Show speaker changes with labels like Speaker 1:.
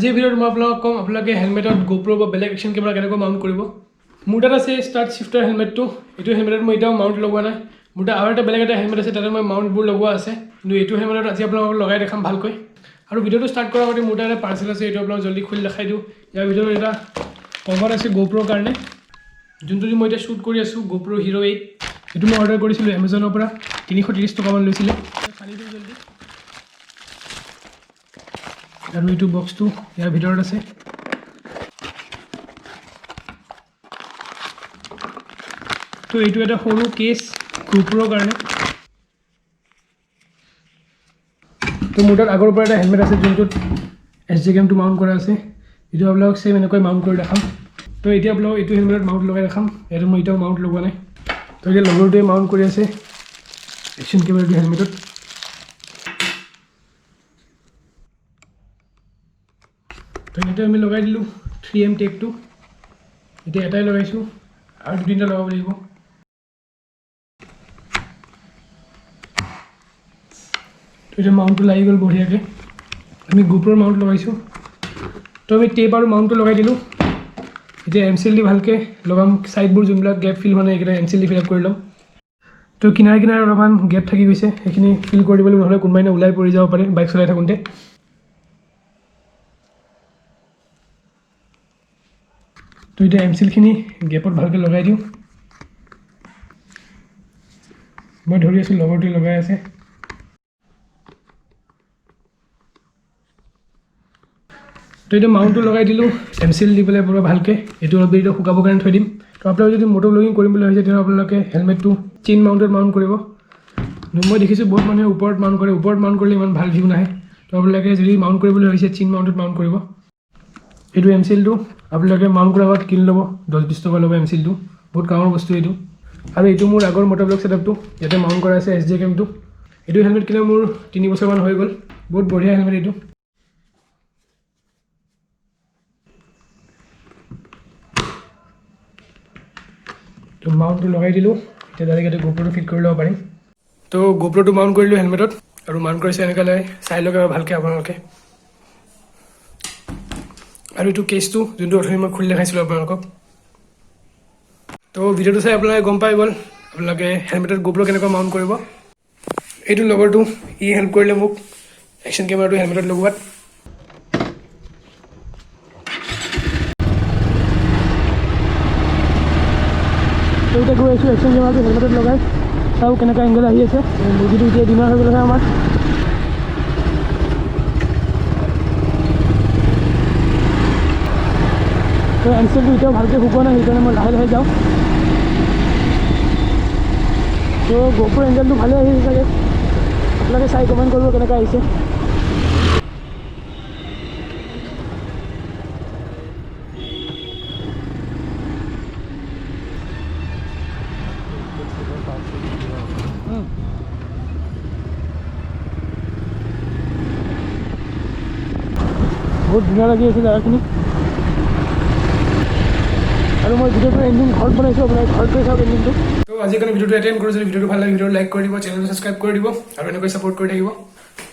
Speaker 1: আজিৰ ভিডিঅ'ত মই আপোনালোকক ক'ম আপোনালোকে হেলমেটত GoPro বা বেলেগ একশ্যন কেমেৰা কেনেকৈ মাউণ্ট কৰিব। মোৰ তাত আছে ষ্টাৰ্ট শিফ্টাৰ হেলমেটটো। এইটো হেলমেটত মই এতিয়াও মাউণ্ট লগোৱা নাই। মোৰ তাত আৰু এটা বেলেগ এটা হেলমেট আছে, তাতে মই মাউণ্টবোৰ লগোৱা আছে, কিন্তু এইটো হেলমেটত আজি আপোনালোকক লগাই দেখাম ভালকৈ। আৰু ভিডিঅ'টো ষ্টাৰ্ট কৰাৰ আগতে মোৰ তাত এটা পাৰ্চেল আছে, এইটো আপোনালোকক জল্দি খুলি দেখাই দিওঁ। ইয়াৰ ভিতৰত এটা কভাৰ আছে GoProৰ কাৰণে, যোনটো মই এতিয়া শ্বুট কৰি আছোঁ GoPro Hero 8। এইটো মই অৰ্ডাৰ কৰিছিলোঁ এমেজনৰ পৰা, 330 টকামান লৈছিলে। ফালি দিওঁ জল্দি। আৰু এইটো বক্সটো ইয়াৰ ভিতৰত আছে। তো এইটো এটা সৰু কেছ GoProৰ কাৰণে। তো মোৰ তাত আগৰ পৰা এটা হেলমেট আছে, যোনটোত SD কেমটো মাউণ্ট কৰা আছে। এইটো আপোনালোকক চেম এনেকৈ মাউণ্ট কৰি দেখাম। তো এতিয়া আপোনালোকক এইটো হেলমেটত মাউণ্ট লগাই দেখাম। এইটো মই এতিয়াও মাউণ্ট লগোৱা নাই। তো এতিয়া লগৰটোৱে মাউণ্ট কৰি আছে একশ্যন কেমেৰাটো হেলমেটত। তো এতিয়া আমি লগাই দিলোঁ 3M টেগটো। এতিয়া এটাই লগাইছোঁ, আৰু 2-3টা লগাব লাগিব। তো এতিয়া মাউণ্টটো লাগি গ'ল বঢ়িয়াকৈ। আমি GoProৰ মাউণ্ট লগাইছোঁ। তো আমি টেপ আৰু মাউণ্টটো লগাই দিলোঁ। এতিয়া MCL দি ভালকৈ লগাম। ছাইডবোৰ যোনবিলাক গেপ ফিল হোৱা নাই এইকেইটা MCL দি ফিল আপ কৰি ল'ম। তো কিনাৰে কিনাৰে অলপমান গেপ থাকি গৈছে, সেইখিনি ফিল কৰি দিব লাগিব, নহ'লে কোনোবাই ওলাই পৰি যাব পাৰে বাইক চলাই থাকোঁতে। তো এতিয়া MCLখিনি গেপত ভালকৈ লগাই দিওঁ। মই ধৰি আছোঁ, লগৰটোৱে লগাই আছে। তো এতিয়া মাউণ্টটো লগাই দিলোঁ MCL দি পেলাই পুৰা ভালকৈ। এইটো অলপ দেৰি শুকাবৰ কাৰণে থৈ দিম। তো আপোনালোকে যদি মটৰ ব্লগিং কৰিম বুলি ভাবিছে তেতিয়া আপোনালোকে হেলমেটটো চেইন মাউণ্টত মাউণ্ট কৰিব। মই দেখিছোঁ বহুত মানুহে ওপৰত মাউণ্ট কৰে, ওপৰত মাউণ্ট কৰিলে ইমান ভাল ভিউ নাহে। তো আপোনালোকে যদি মাউণ্ট কৰিবলৈ ভাবিছে চেইন মাউণ্টত মাউণ্ট কৰিব। এইটো MCLটো আপোনালোকে মাউণ্ট কৰাৰ আগত কিনি ল'ব, 10-20 টকা ল'ব MCLটো, বহুত কামৰ বস্তু এইটো। আৰু এইটো মোৰ আগৰ মটৰ ব্লগ ছেটআপটো, ইয়াতে মাউণ্ট কৰা আছে SD কেমটো। এইটো হেলমেট কিনা মোৰ 3 বছৰমান হৈ গ'ল, বহুত বঢ়িয়া হেলমেট এইটো। তো মাউণ্টটো লগাই দিলোঁ, এতিয়া ডাইৰেক্ট ইয়াতে GoProটো ফিট কৰি ল'ব পাৰিম। তো GoProটো মাউণ্ট কৰিলোঁ হেলমেটত, আৰু মাউণ্ট কৰিছে এনেকৈ লৈ চাই লওক ভালকৈ আপোনালোকে। আৰু এইটো কেছটো যোনটো অথনি মই খুলি দেখাইছিলোঁ আপোনালোকক। তো ভিডিঅ'টো চাই আপোনালোকে গম পাই গ'ল আপোনালোকে হেলমেটত GoPro কেনেকৈ মাউণ্ট কৰিব। এইটো লগৰটো ই হেল্প কৰিলে মোক একশ্যন কেমেৰাটো হেলমেটত লগোৱাত। তো এতিয়া গৈ আছোঁ একশ্যন কেমেৰাটো হেলমেটত লগাই, চাওঁ কেনেকুৱা এংগেল আহি আছে। মুৰ্গীটো এতিয়া ডিনাৰ হৈ গ'লেহে আমাৰ। তো MCLটো এতিয়াও ভালকৈ শুকোৱা নাই, সেইকাৰণে মই লাহে লাহে যাওঁ। তো GoPro এংগেলটো ভালে আহিছে চাগে, আপোনালোকে চাই কমেণ্ট কৰিব কেনেকৈ আহিছে। বহুত ধুনীয়া লাগি আছে জেগাখিনি। আৰু মই ভিডিঅ'টো এণ্ডিং ঘৰত বনাইছোঁ, আপোনাৰ ঘৰত গৈ চাওক এণ্ডিংটো। তো আজিকালি ভিডিঅ'টো এটেণ্ড কৰোঁ। যদি ভিডিঅ'টো ভাল লাগে ভিডিঅ'টো লাইক কৰি দিব, চেনেলটো ছাবস্ক্ৰাইব কৰি দিব, আৰু এনেকৈ ছাপোৰ্ট কৰি থাকিব।